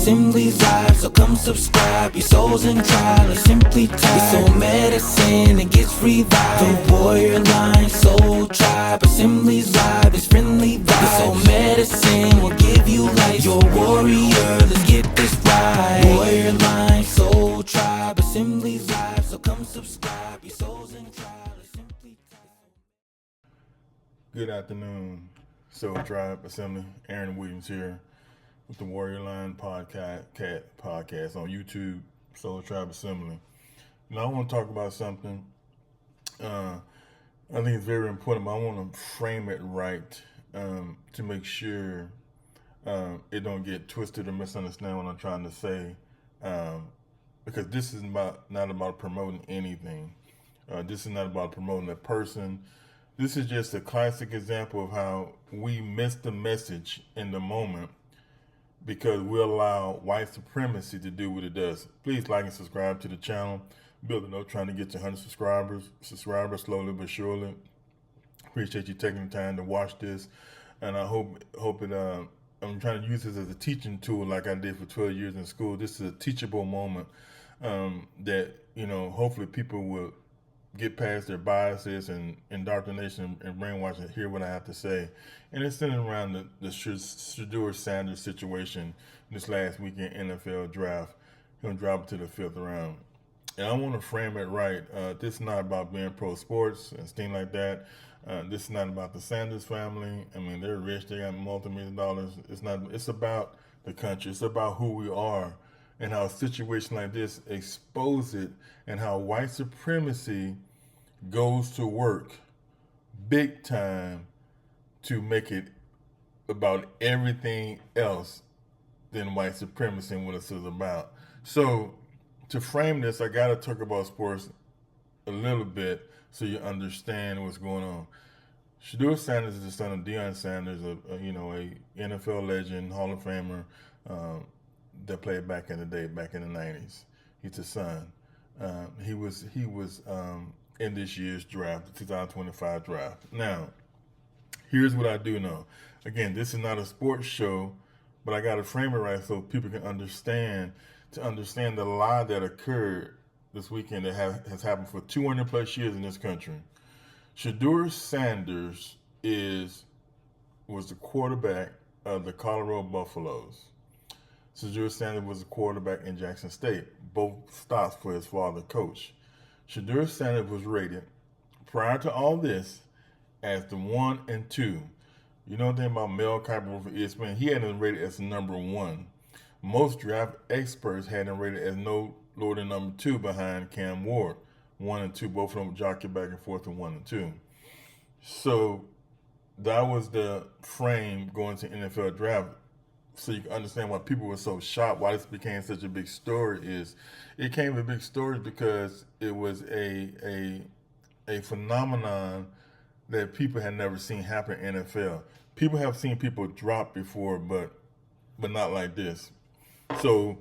Assembly's live, so come subscribe. Your soul's in trial, or simply tied. Your soul medicine, it gets revived. The warrior line, soul tribe. Assembly's live, it's friendly vibes. Your soul medicine will give you life. You're a warrior, let's get this right. Warrior line, soul tribe. Assembly's live, so come subscribe. Your soul's in trial, or simply tied. Good afternoon, Soul Tribe Assembly. Aaron Williams here with the Warrior Line podcast on YouTube, Soul Tribe Assembly. Now I want to talk about something I think it's very important, but I want to frame it right to make sure it don't get twisted or misunderstand what I'm trying to say, because this is not about promoting anything. This is not about promoting a person. This is just a classic example of how we miss the message in the moment because we allow white supremacy to do what it does. Please like and subscribe to the channel. Building up, trying to get to 100 subscribers slowly but surely. Appreciate you taking the time to watch this, and I hope it. I'm trying to use this as a teaching tool, like I did for 12 years in school. This is a teachable moment that hopefully people will get past their biases and indoctrination and brainwash and hear what I have to say. And it's centered around the Shedeur Sanders situation this last weekend NFL draft. He'll drop to the 5th round. And I want to frame it right. This is not about being pro sports and things like that. This is not about the Sanders family. I mean, they're rich. They got multi-million dollars. It's about the country. It's about who we are and how a situation like this expose it and how white supremacy goes to work big time to make it about everything else than white supremacy and what it's about. So to frame this, I got to talk about sports a little bit so you understand what's going on. Shedeur Sanders is the son of Deion Sanders, a NFL legend, Hall of Famer that played back in the day, back in the 90s. He's the son. He was in this year's draft, the 2025 draft. Now, here's what I do know. Again, this is not a sports show, but I got to frame it right so people can understand the lie that occurred this weekend that has happened for 200 plus years in this country. Shedeur Sanders was the quarterback of the Colorado Buffaloes. Shedeur Sanders was a quarterback in Jackson State, both stops for his father, coach. Shedeur Sanders was rated, prior to all this, as the 1 and 2. You know anything about Mel Kiper for ESPN? He had him rated as number 1. Most draft experts had him rated as no lower than number 2 behind Cam Ward. 1 and 2, both of them jockey back and forth to 1 and 2. So that was the frame going to NFL draft. So you can understand why people were so shocked, why this became such a big story. It became a big story because it was a phenomenon that people had never seen happen in NFL. People have seen people drop before, but not like this. So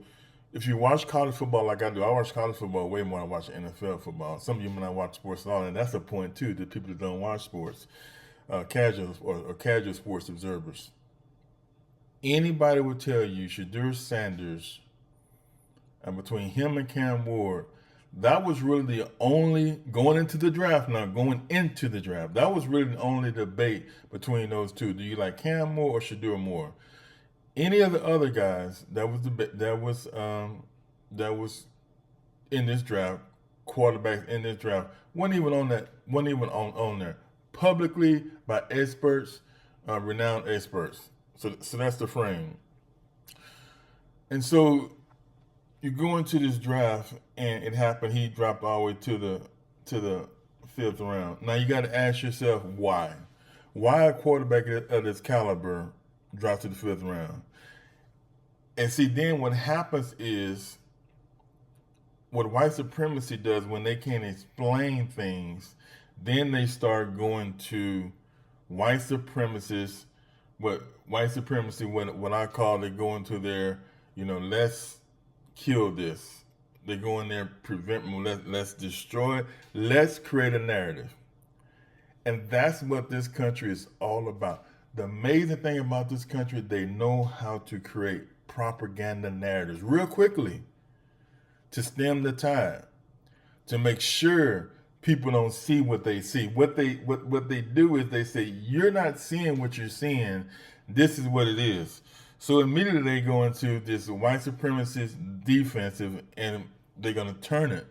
if you watch college football like I do, I watch college football way more than I watch NFL football. Some of you may not watch sports at all, and that's the point too, that people that don't watch sports, casual sports observers. Anybody would tell you Shedeur Sanders, and between him and Cam Ward, that was really the only, going into the draft, that was really the only debate between those two. Do you like Cam more or Shedeur more? Any of the other guys that was in this draft, quarterbacks in this draft, wasn't even on there publicly by experts, renowned experts. So that's the frame. And so you go into this draft, and it happened. He dropped all the way to the 5th round. Now you got to ask yourself why. Why a quarterback of this caliber dropped to the 5th round? And see, then what happens is what white supremacy does when they can't explain things. Then they start going to white supremacists. What I call, they go into their, let's kill this. They go in there, prevent, let's destroy it. Let's create a narrative. And that's what this country is all about. The amazing thing about this country, they know how to create propaganda narratives real quickly to stem the tide, to make sure people don't see what they see. What they do is they say, you're not seeing what you're seeing. This is what it is. So immediately they go into this white supremacist defensive, and they're going to turn it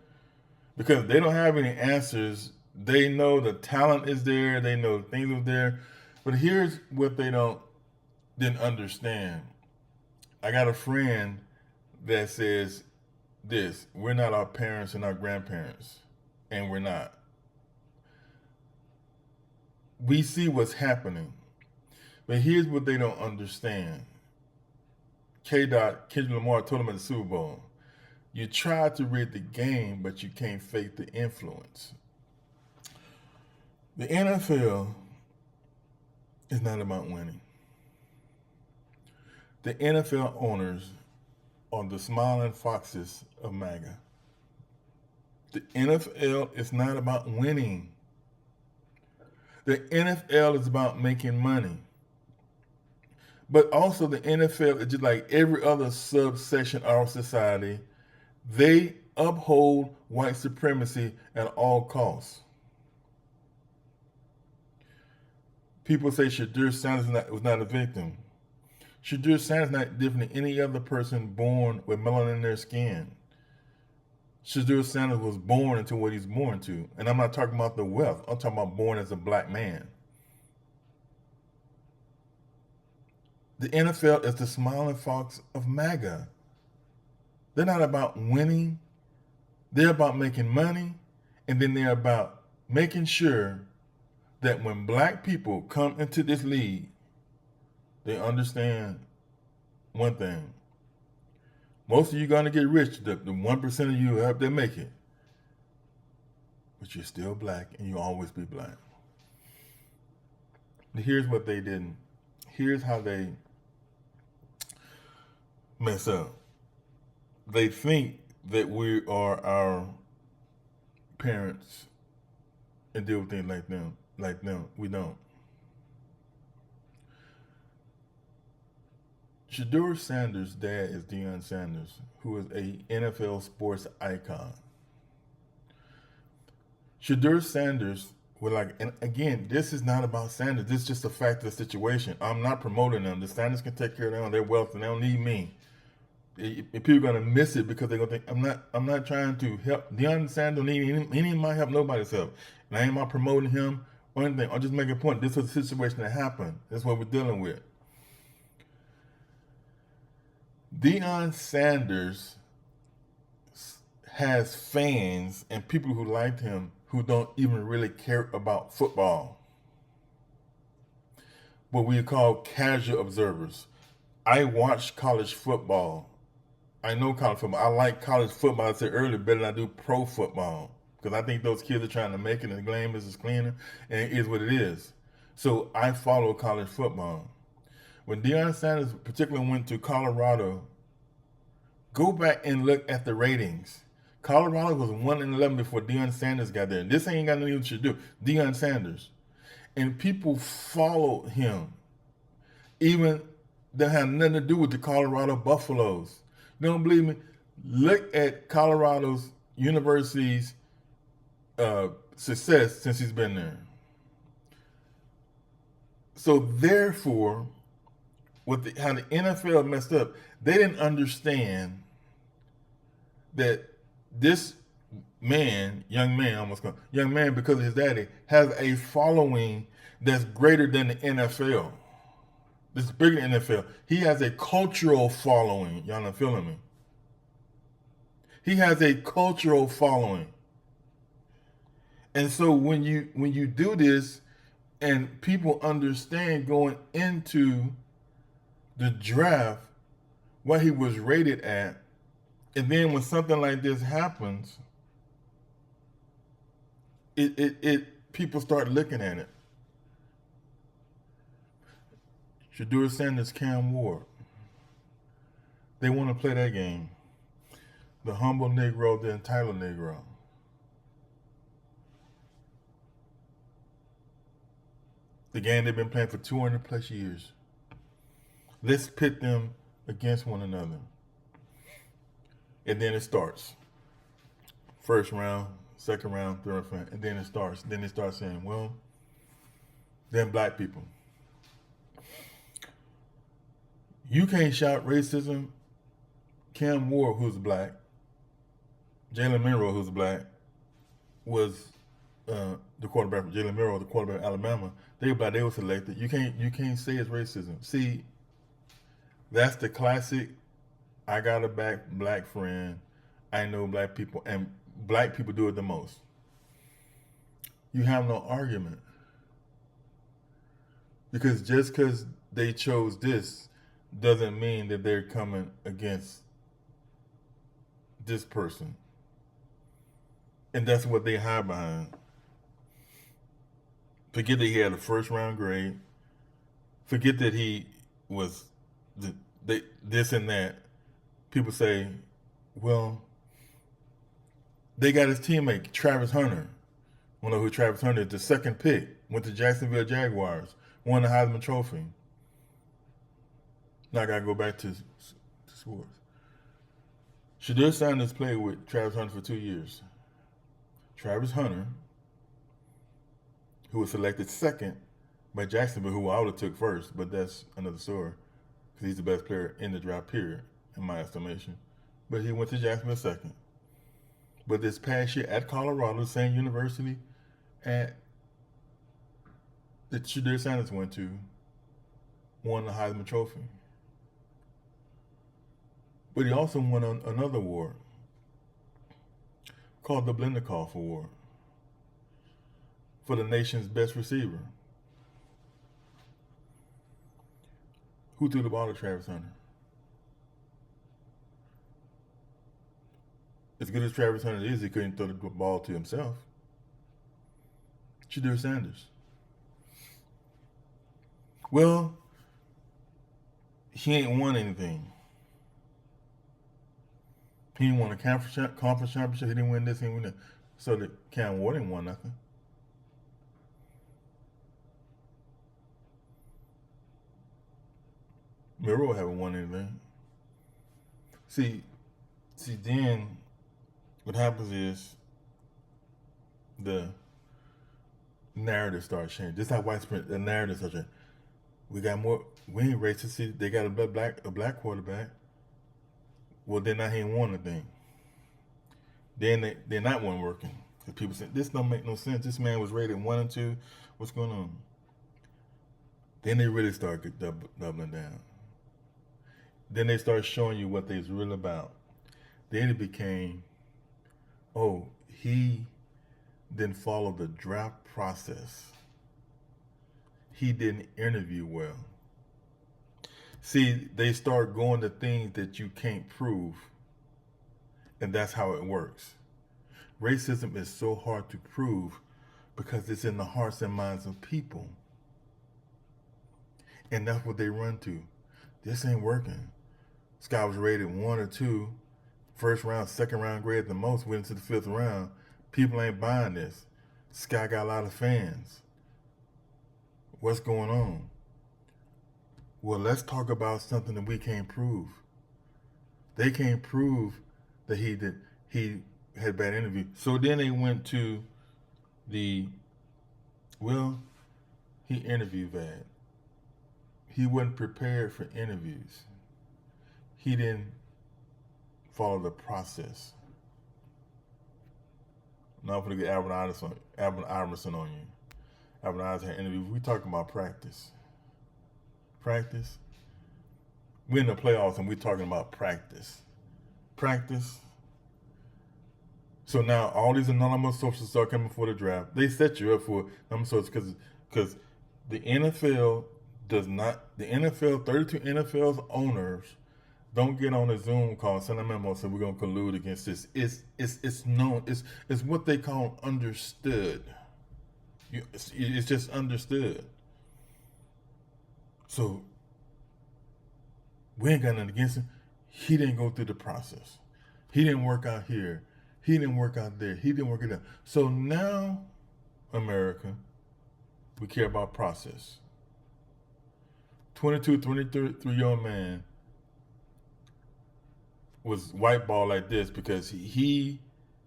because they don't have any answers. They know the talent is there. They know things are there. But here's what they didn't understand. I got a friend that says this: we're not our parents and our grandparents, and we're not. We see what's happening, but here's what they don't understand. Kendrick Lamar told him at the Super Bowl, you try to read the game, but you can't fake the influence. The NFL is not about winning. The NFL owners are the smiling foxes of MAGA. The NFL is not about winning. The NFL is about making money. But also the NFL is just like every other subsection of our society. They uphold white supremacy at all costs. People say Shadur Sanders was not a victim. Shadur Sanders is not different than any other person born with melanin in their skin. Shadur Sanders was born into what he's born to. And I'm not talking about the wealth. I'm talking about born as a black man. The NFL is the smiling fox of MAGA. They're not about winning. They're about making money. And then they're about making sure that when black people come into this league, they understand one thing. Most of you are going to get rich. The 1% of you help them make it. But you're still black, and you'll always be black. But here's what they didn't. Here's how they mess up. They think that we are our parents and deal with things like them. We don't. Shadur Sanders' dad is Deion Sanders, who is a NFL sports icon. Shadur Sanders would like, and again, this is not about Sanders. This is just a fact of the situation. I'm not promoting them. The Sanders can take care of their wealth, and they don't need me. If people are gonna miss it because they're gonna think I'm not trying to help. Deion Sanders don't need any of my help, nobody's help. And I ain't about promoting him or anything. I'm just making a point. This was a situation that happened. That's what we're dealing with. Deion Sanders has fans and people who liked him who don't even really care about football. What we call casual observers. I watch college football. I know college football. I like college football, I said earlier, better than I do pro football. Because I think those kids are trying to make it, and the game is cleaner, and it is what it is. So I follow college football. When Deion Sanders particularly went to Colorado, go back and look at the ratings. Colorado was 1-11 before Deion Sanders got there. This ain't got nothing to do. Deion Sanders. And people followed him. Even that had nothing to do with the Colorado Buffaloes. You don't believe me? Look at Colorado's university's success since he's been there. So therefore, how the NFL messed up, they didn't understand that this young man, because of his daddy, has a following that's greater than the NFL. This is bigger than the NFL. He has a cultural following. Y'all not feeling me? He has a cultural following. And so when you do this and people understand going into the draft what he was rated at, and then when something like this happens, people start looking at it. Shadur Sanders, Cam Ward. They want to play that game. The humble Negro, the entitled Negro. The game they've been playing for 200 plus years. Let's pit them against one another. And then it starts. First round, second round, third round, and then it starts. Then they start saying, well, then black people. You can't shout racism. Cam Ward, who's black, Jalen Monroe, who's black, was the quarterback. Jalen Monroe, the quarterback of Alabama. They were black. They were selected. You can't say it's racism. See, that's the classic. I got a black friend. I know black people, and black people do it the most. You have no argument. Because just because they chose this doesn't mean that they're coming against this person. And that's what they hide behind. Forget that he had a first round grade. Forget that he was this and that. People say, well, they got his teammate, Travis Hunter. You know who Travis Hunter is? The second pick. Went to Jacksonville Jaguars. Won the Heisman Trophy. Now I got to go back to sports. Shadir Sanders played with Travis Hunter for 2 years. Travis Hunter, who was selected second by Jacksonville, who I would have took first, but that's another story, because he's the best player in the draft, period, in my estimation. But he went to Jacksonville second. But this past year at Colorado, the same university that Shadir Sanders went to, won the Heisman Trophy. But he also won another award called the Blenderkoff Award for the nation's best receiver. Who threw the ball to Travis Hunter? As good as Travis Hunter is, he couldn't throw the ball to himself. Shadir Sanders. Well, he ain't won anything. He didn't win a conference championship. He didn't win this. He didn't win that. So that Cam Ward didn't win nothing. Monroe haven't won anything. See, then what happens is the narrative starts changing. Just like white supremacy, the narrative starts changing. We ain't racist. See, they got a black quarterback. Well, then I ain't won a thing. Then they're not one working. Because people say, this don't make no sense. This man was rated 1 and 2. What's going on? Then they really start doubling down. Then they start showing you what they's really about. Then it became, oh, he didn't follow the draft process. He didn't interview well. See, they start going to things that you can't prove, and that's how it works. Racism is so hard to prove because it's in the hearts and minds of people. And that's what they run to. This ain't working. This guy was rated 1 or 2, first round, second round grade at the most, went into the 5th round. People ain't buying this. This guy got a lot of fans. What's going on? Well, let's talk about something that we can't prove. They can't prove that he had a bad interview. So then they went to he interviewed bad. He wasn't prepared for interviews. He didn't follow the process. Now I'm going to get Alvin Iverson on you. Alvin Iverson had interviews. We talking about practice. Practice. We're in the playoffs and we're talking about practice. Practice. So now all these anonymous sources start coming for the draft. They set you up for anonymous sources because the NFL 32 NFL's owners don't get on a Zoom call and send a memo and say we're gonna collude against this. It's known. It's what they call understood. It's just understood. So we ain't got nothing against him. He didn't go through the process. He didn't work out here. He didn't work out there. He didn't work it out. So now, America, we care about process. 22, 23-year-old man was whiteballed like this because he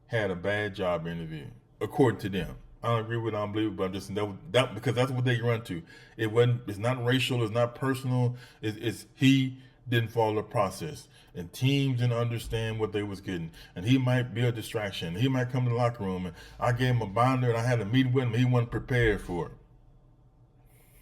had a bad job interview, according to them. I don't agree with it, I don't believe it, but I'm just that because that's what they run to. It wasn't. It's not racial. It's not personal. It's he didn't follow the process, and teams didn't understand what they was getting, and he might be a distraction. He might come to the locker room, and I gave him a binder, and I had a meeting with him. He wasn't prepared for it.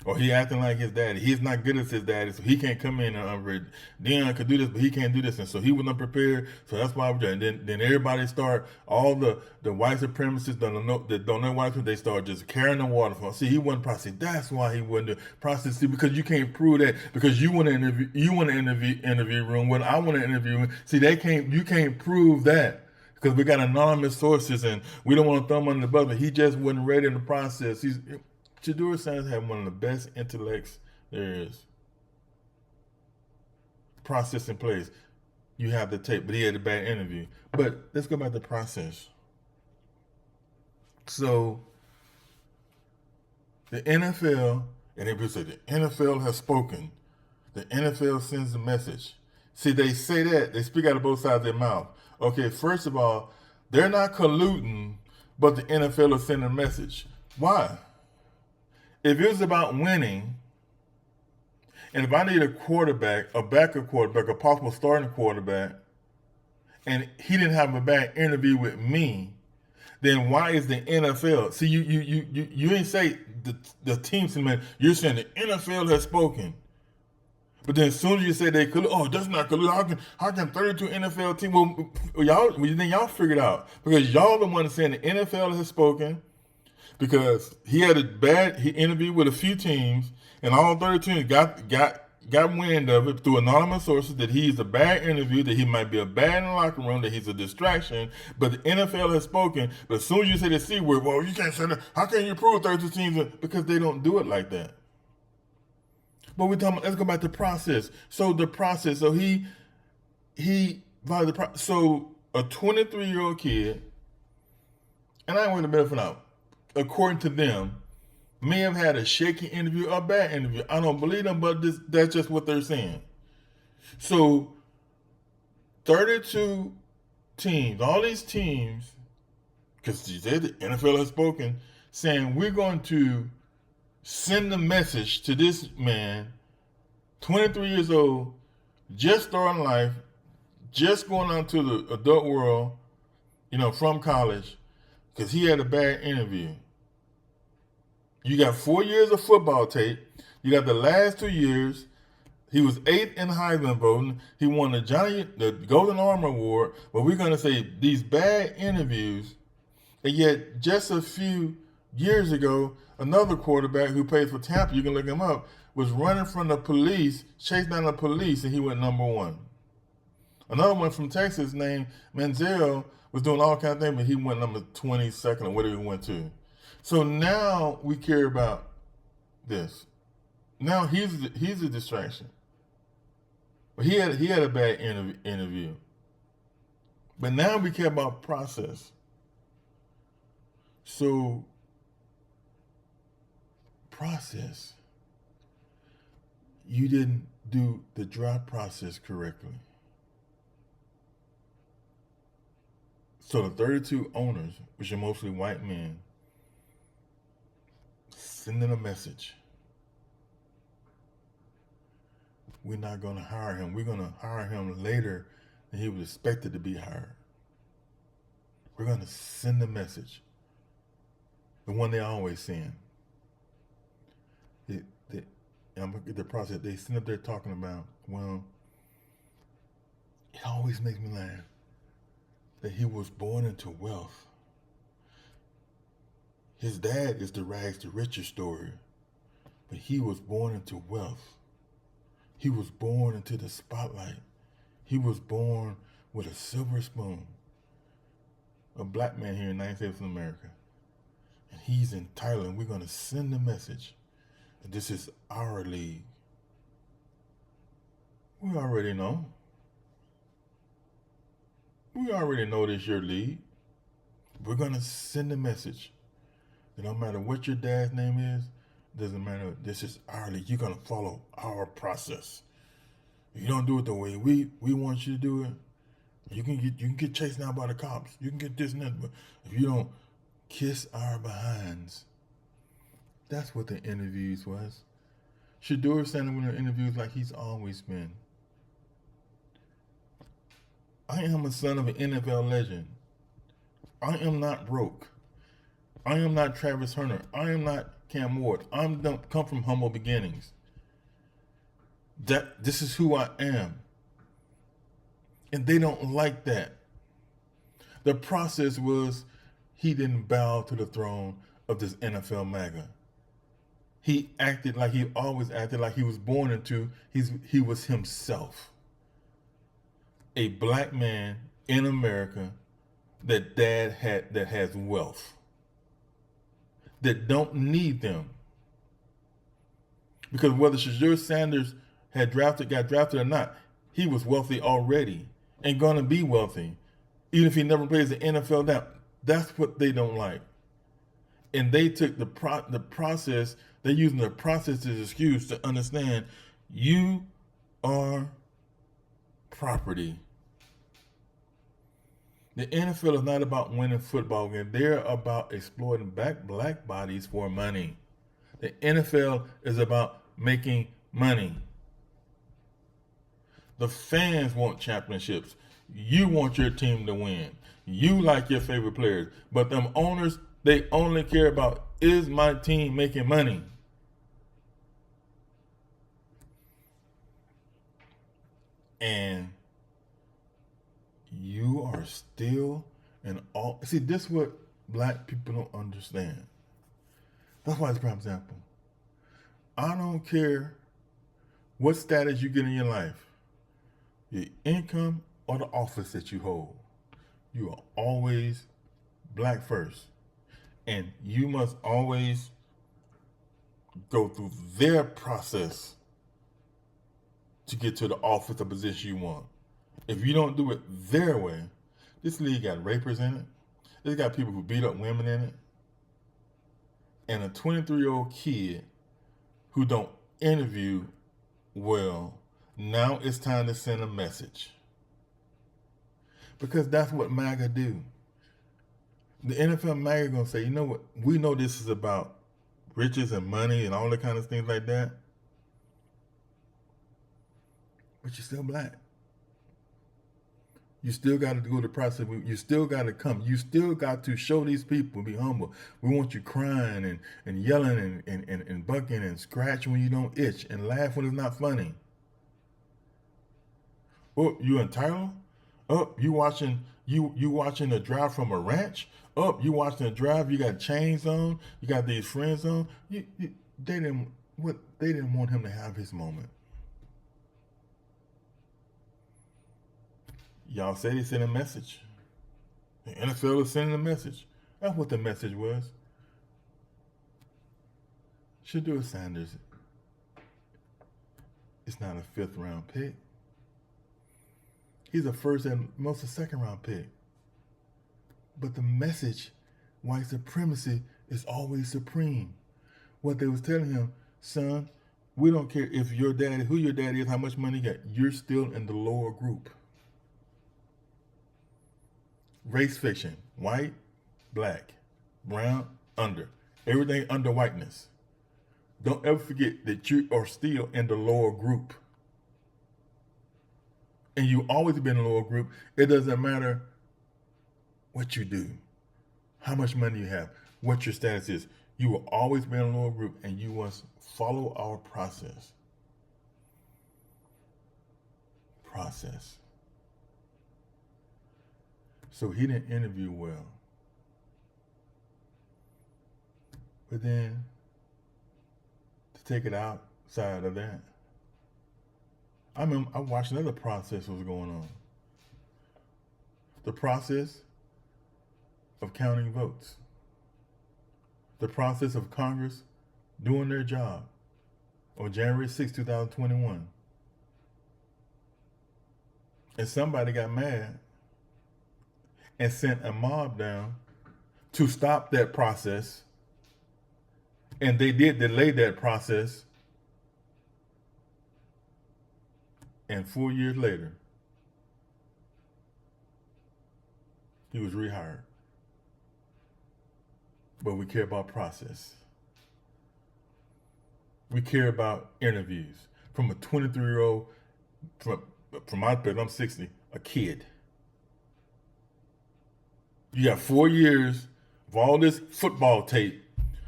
Or he acting like his daddy. He's not good as his daddy, so he can't come in and read. Dion could do this, but he can't do this, and so he was unprepared. So that's why we're doing. Then everybody start all the white supremacists that don't know white people. They start just carrying the waterfall. See, he wasn't process. That's why he wasn't the process. See, because you can't prove that because you want to interview. You want to interview room when I want to interview. See, they can't. You can't prove that. Because we got anonymous sources and we don't want to throw him under the bus. But he just wasn't ready in the process. Shedeur Sanders had one of the best intellects there is. Process in place. You have the tape, but he had a bad interview. But let's go back to the process. So the NFL, and people say the NFL has spoken. The NFL sends a message. See, they say that. They speak out of both sides of their mouth. Okay, first of all, they're not colluding, but the NFL is sending a message. Why? If it was about winning, and if I need a quarterback, a backup quarterback, a possible starting quarterback, and he didn't have a bad interview with me, then why is the NFL? See, you didn't say the team, you're saying the NFL has spoken. But then as soon as you say they collude, oh, that's not collude. How can 32 NFL teams? Well, y'all figure it out because y'all the one saying the NFL has spoken. Because he had he interviewed with a few teams, and all 30 teams got wind of it through anonymous sources that he's a bad interview, that he might be a bad in the locker room, that he's a distraction. But the NFL has spoken. But as soon as you say the C word, well, you can't say that. How can you prove 32 teams? Because they don't do it like that. But we're talking. Let's go back to the process. So the process. So he violated the process. So a 23-year-old kid, and I ain't going to benefit out. According to them, may have had a shaky interview or a bad interview. I don't believe them, but that's just what they're saying. So, 32 teams, all these teams, because the NFL has spoken, saying we're going to send a message to this man, 23 years old, just starting life, just going out to the adult world, from college, because he had a bad interview. You got 4 years of football tape. You got the last 2 years. He was 8th in Heisman voting. He won the Golden Arm Award. But we're going to say these bad interviews. And yet, just a few years ago, another quarterback who plays for Tampa, you can look him up, was running from the police, chased down the police, and he went number 1. Another one from Texas named Manziel was doing all kinds of things, but he went number 22nd or whatever he went to. So now we care about this. Now he's a distraction. But he had a bad interview. But now we care about process. So process. You didn't do the draft process correctly. So the 32 owners, which are mostly white men, sending a message. We're not going to hire him. We're going to hire him later than he was expected to be hired. We're going to send a message. The one they always send. I'm going to get the process. They send up there talking about, well, it always makes me laugh that he was born into wealth. His dad is the rags to riches story, but he was born into wealth. He was born into the spotlight. He was born with a silver spoon. A black man here in the United States of America. And he's in Thailand. We're going to send a message that this is our league. We already know. We already know this is your league. We're going to send a message. It don't matter what your dad's name is. Doesn't matter. This is our league. You're going to follow our process. If you don't do it the way we want you to do it, You can get chased down by the cops. You can get this and that, but if you don't kiss our behinds, that's what the interviews was. Shador standing with the interviews like he's always been. I am a son of an NFL legend. I am not broke. I am not Travis Hunter. I am not Cam Ward. Come from humble beginnings. This is who I am. And they don't like that. The process was he didn't bow to the throne of this NFL MAGA. He acted like he always acted, like he was born into, he was himself. A black man in America that has wealth, that don't need them. Because whether Shadur Sanders got drafted or not, he was wealthy already and gonna be wealthy, even if he never plays the NFL down. That's what they don't like. And they took the process, they're using the process as an excuse to understand you are property. The NFL is not about winning football games. They're about exploiting black bodies for money. The NFL is about making money. The fans want championships. You want your team to win. You like your favorite players. But them owners, they only care about, is my team making money? And you are still see, this is what black people don't understand. That's why it's a prime example. I don't care what status you get in your life, your income or the office that you hold. You are always black first. And you must always go through their process to get to the office or position you want. If you don't do it their way, this league got rapers in it. It's got people who beat up women in it. And a 23-year-old kid who don't interview well, now it's time to send a message. Because that's what MAGA do. The NFL MAGA gonna say, you know what, we know this is about riches and money and all that kind of things like that, but you're still black. You still got to go the process. You still got to come. You still got to show these people, be humble. We want you crying and yelling and bucking and scratching when you don't itch and laugh when it's not funny. Oh, you entitled? Oh, you watching a drive from a ranch? Oh, you watching a drive, you got chains on, you got these friends on. They didn't want him to have his moment. Y'all say they sent a message. The NFL is sending a message. That's what the message was. Shador Sanders is not a 5th round pick. He's a first and most a 2nd round pick. But the message, white supremacy, is always supreme. What they was telling him, son, we don't care if your daddy, who your daddy is, how much money you got, you're still in the lower group. Race fiction, white, black, brown, under. Everything under whiteness. Don't ever forget that you are still in the lower group. And you always been in the lower group. It doesn't matter what you do, how much money you have, what your status is. You will always be in a lower group, and you must follow our process. So he didn't interview well. But then, to take it outside of that, I watched another process was going on. The process of counting votes. The process of Congress doing their job on January 6, 2021. And somebody got mad and sent a mob down to stop that process. And they did delay that process. And 4 years later, He was rehired. But we care about process. We care about interviews. From a 23-year-old, from my perspective, I'm 60, a kid. You got 4 years of all this football tape,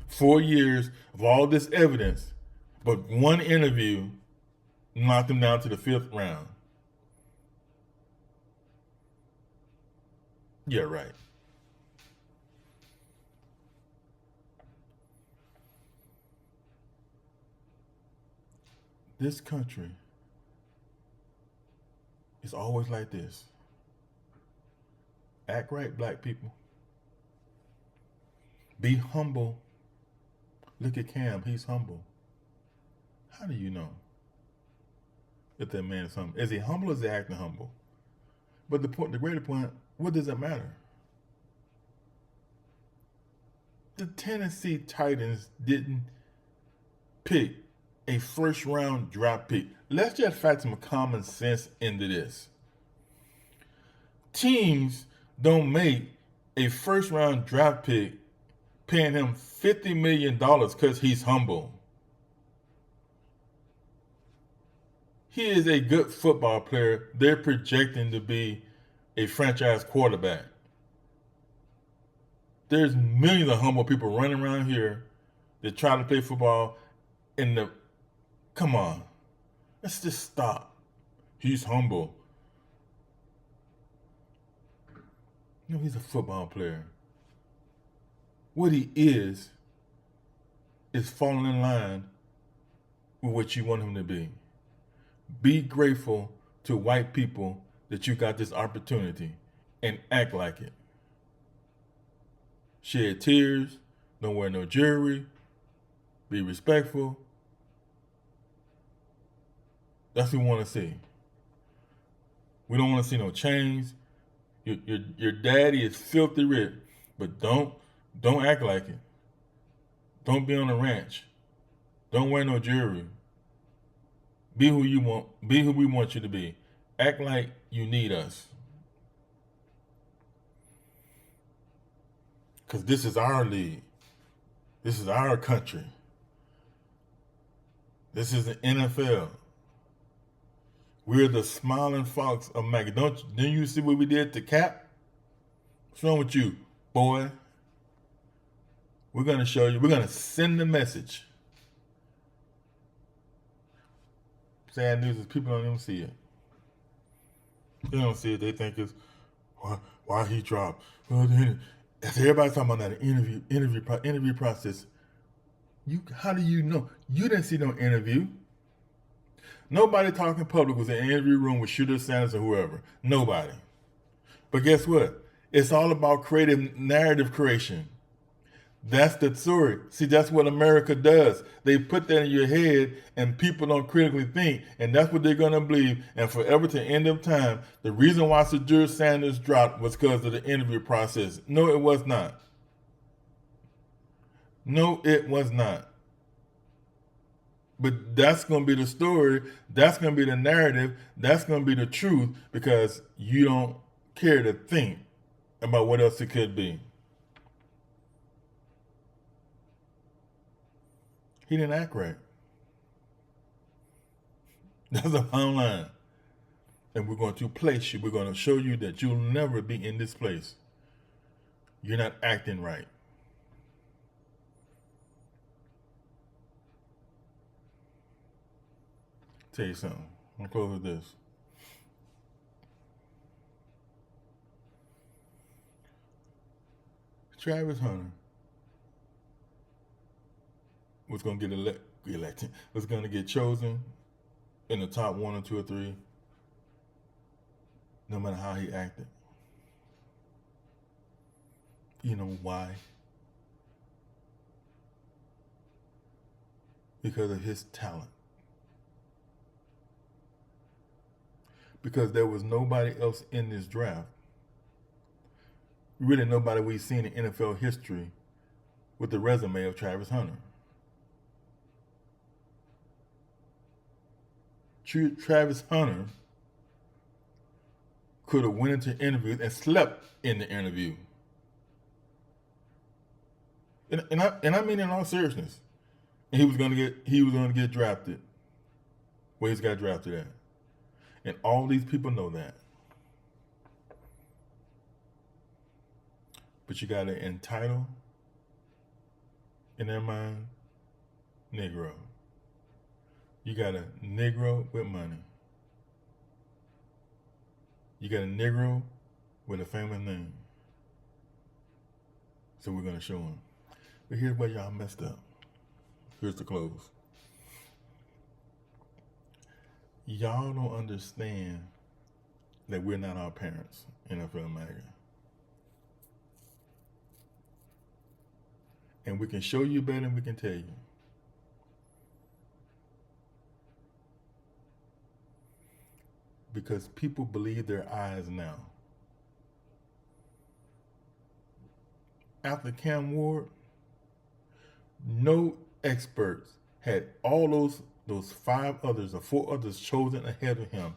4 years of all this evidence, but one interview knocked him down to the 5th round. Yeah, right. This country is always like this. Act right, black people. Be humble. Look at Cam, he's humble. How do you know if that man is humble? Is he humble or is he acting humble? But the greater point, what does it matter? The Tennessee Titans didn't pick a first round draft pick. Let's just factor some common sense into this. Teams don't make a first round draft pick paying him $50 million because he's humble. He is a good football player. They're projecting to be a franchise quarterback. There's millions of humble people running around here that try to play football come on. Let's just stop. He's humble. No, he's a football player. What he is falling in line with what you want him to be. Be grateful to white people that you got this opportunity and act like it. Shed tears, don't wear no jewelry, be respectful. That's what we want to see. We don't want to see no chains. Your daddy is filthy rich, but don't act like it. Don't be on the ranch. Don't wear no jewelry. Be who you want. Be who we want you to be. Act like you need us. Because this is our league. This is our country. This is the NFL. We're the Smiling Fox of MAGA. Don't you see what we did to Cap? What's wrong with you, boy? We're going to show you. We're going to send the message. Sad news is people don't even see it. They don't see it. They think it's why he dropped. Well, everybody's talking about that interview process. How do you know? You didn't see no interview. Nobody talking public was in an interview room with Shooter Sanders or whoever. Nobody. But guess what? It's all about creative narrative creation. That's the story. See, that's what America does. They put that in your head and people don't critically think, and that's what they're going to believe. And forever to the end of time, the reason why Shooter Sanders dropped was because of the interview process. No, it was not. No, it was not. But that's going to be the story. That's going to be the narrative. That's going to be the truth because you don't care to think about what else it could be. He didn't act right. That's the bottom line. And we're going to place you. We're going to show you that you'll never be in this place. You're not acting right. Tell you something. I'm going to close with this. Travis Hunter was going to get elected, was going to get chosen in the top 1 or 2 or 3, no matter how he acted. You know why? Because of his talent. Because there was nobody else in this draft, really nobody we've seen in NFL history with the resume of Travis Hunter. Travis Hunter could have went into interviews and slept in the interview. And I mean in all seriousness. And he was gonna get drafted where he's got drafted at. And all these people know that. But you got an entitled, in their mind, Negro. You got a Negro with money. You got a Negro with a family name. So we're going to show him. But here's where y'all messed up. Here's the close. Y'all don't understand that we're not our parents, NFL MAGA. And we can show you better than we can tell you. Because people believe their eyes now. After Cam Ward, no experts had all those 5 others or 4 others chosen ahead of him,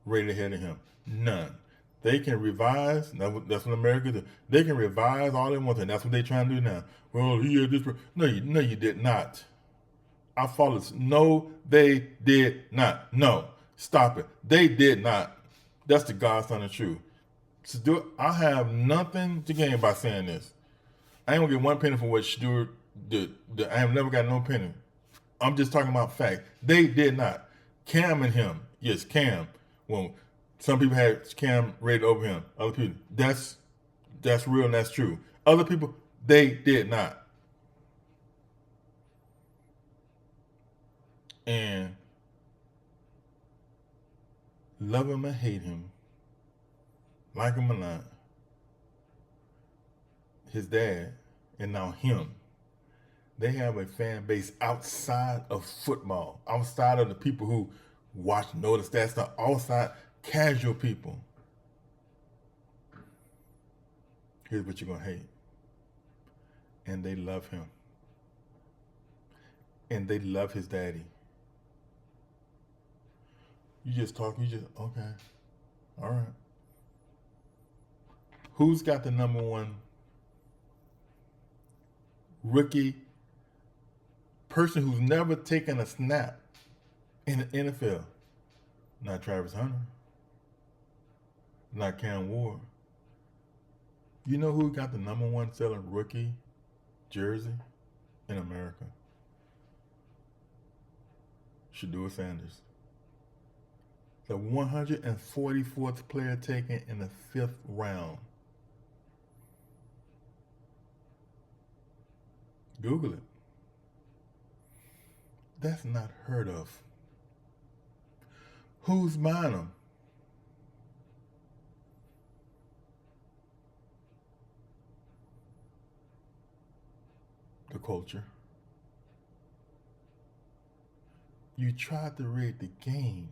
rated ahead of him. None. They can revise. That's what America does. They can revise all they want, and that's what they're trying to do now. Well, he had this. No, you did not. I follow this. No, they did not. No, stop it. They did not. That's the God's honest truth. So I have nothing to gain by saying this. I ain't gonna get 1 penny for what Stewart did. I have never got no penny. I'm just talking about fact. They did not. Cam and him. Yes, Cam. Well, some people had Cam rated over him. Other people, that's real and that's true. Other people, they did not. And love him or hate him, like him or not, his dad, and now him, they have a fan base outside of football, outside of the people who watch, notice that stuff, outside casual people. Here's what you're going to hate. And they love him. And they love his daddy. You just talk, okay. All right. Who's got the number 1 rookie person who's never taken a snap in the NFL? Not Travis Hunter. Not Cam Ward. You know who got the number 1 selling rookie jersey in America? Shedeur Sanders. The 144th player taken in the 5th round. Google it. That's not heard of. Who's buying them? The culture. You tried to rig the game,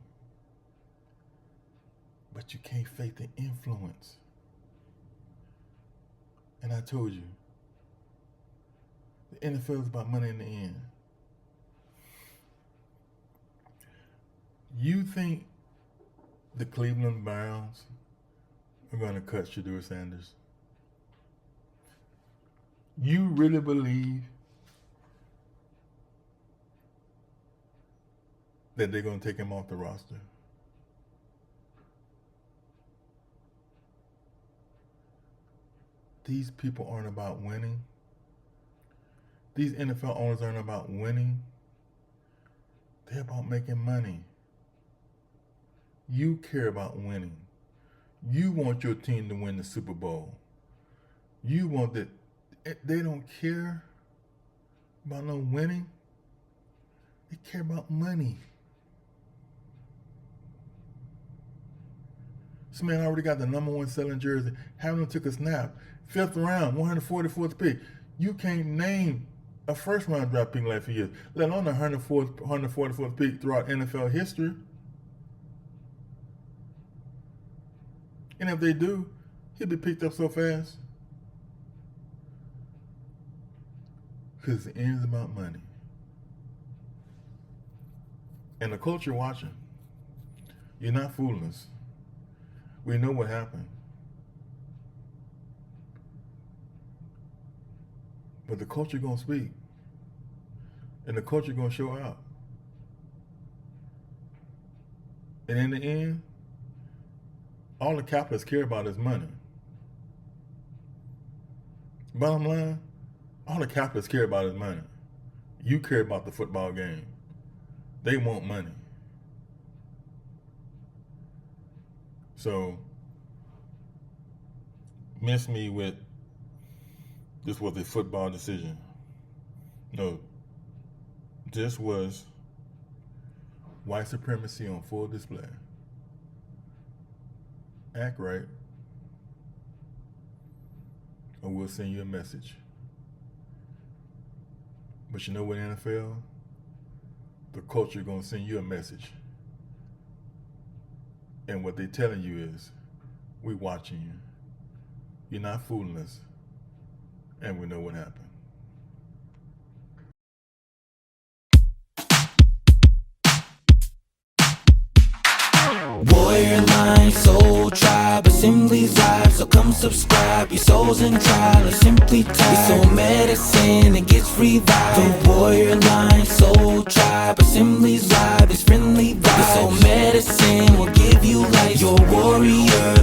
but you can't fake the influence. And I told you, the NFL is about money in the end. You think the Cleveland Browns are going to cut Shedeur Sanders? You really believe that they're going to take him off the roster? These people aren't about winning. These NFL owners aren't about winning. They're about making money. You care about winning. You want your team to win the Super Bowl. You want that. They don't care about no winning. They care about money. This man already got the number 1 selling jersey. Haven't took a snap. 5th round, 144th pick. You can't name a first round draft pick last few years, let alone the 144th pick throughout NFL history. And if they do, he'll be picked up so fast. Because the end is about money. And the culture watching, you're not fooling us. We know what happened. But the culture gonna speak. And the culture gonna show out. And in the end, all the capitalists care about is money. Bottom line, all the capitalists care about is money. You care about the football game. They want money. So, miss me with this was a football decision. No, this was white supremacy on full display. Act right, or we'll send you a message. But you know what, NFL? The culture gonna send you a message. And what they're telling you is, we watching you. You're not fooling us. And we know what happened. Warrior line, soul tribe, assemblies live, so come subscribe. Your soul's in trial, or simply tied. Your soul medicine, it gets revived. The warrior line, soul tribe, assemblies live, it's friendly vibe. Your soul medicine will give you life. Your warrior